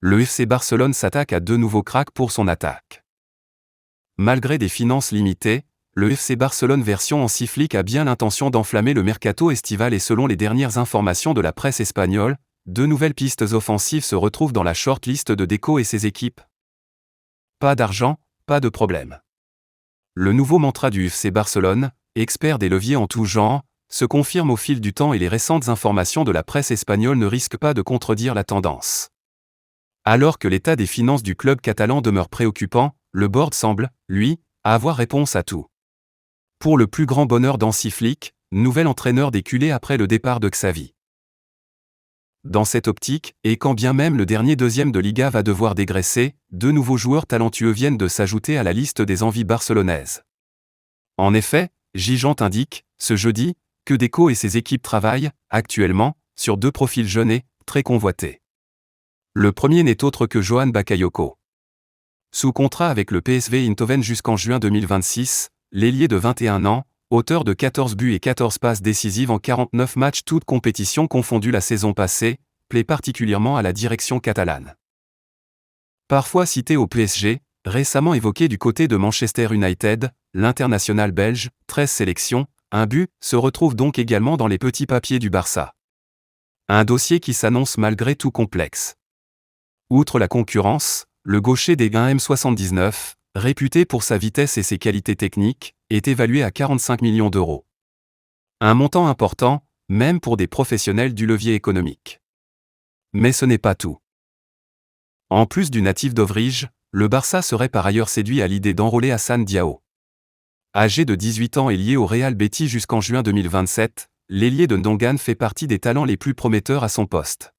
le FC Barcelone s'attaque à 2 nouveaux cracks pour son attaque. Malgré des finances limitées, le FC Barcelone version Hansi Flick a bien l'intention d'enflammer le mercato estival et selon les dernières informations de la presse espagnole, 2 nouvelles pistes offensives se retrouvent dans la shortlist de Deco et ses équipes. Pas d'argent, pas de problème. Le nouveau mantra du FC Barcelone, expert des leviers en tout genre, se confirme au fil du temps et les récentes informations de la presse espagnole ne risquent pas de contredire la tendance. Alors que l'état des finances du club catalan demeure préoccupant, le board semble, lui, avoir réponse à tout. Pour le plus grand bonheur d'Hansi Flick, nouvel entraîneur des culés après le départ de Xavi. Dans cette optique, et quand bien même le dernier deuxième de Liga va devoir dégraisser, 2 nouveaux joueurs talentueux viennent de s'ajouter à la liste des envies barcelonaises. En effet, Gigante indique, ce jeudi, que Deco et ses équipes travaillent, actuellement, sur 2 profils jeunes et très convoités. Le premier n'est autre que Johan Bakayoko. Sous contrat avec le PSV Eindhoven jusqu'en juin 2026, l'ailier de 21 ans, auteur de 14 buts et 14 passes décisives en 49 matchs toutes compétitions confondues la saison passée, plaît particulièrement à la direction catalane. Parfois cité au PSG, récemment évoqué du côté de Manchester United, l'international belge, 13 sélections, 1 but, se retrouve donc également dans les petits papiers du Barça. Un dossier qui s'annonce malgré tout complexe. Outre la concurrence, le gaucher des Gains M79, réputé pour sa vitesse et ses qualités techniques, est évalué à 45 millions d'euros. Un montant important, même pour des professionnels du levier économique. Mais ce n'est pas tout. En plus du natif d'Ovrige, le Barça serait par ailleurs séduit à l'idée d'enrôler Hassan Diao. Âgé de 18 ans et lié au Real Betis jusqu'en juin 2027, l'ailier de Ndongan fait partie des talents les plus prometteurs à son poste.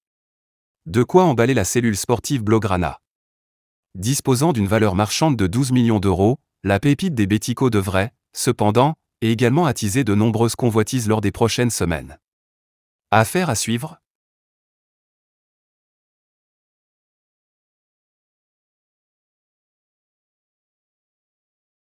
De quoi emballer la cellule sportive Blaugrana. Disposant d'une valeur marchande de 12 millions d'euros, la pépite des Béticos devrait, cependant, également attiser de nombreuses convoitises lors des prochaines semaines. Affaire à suivre.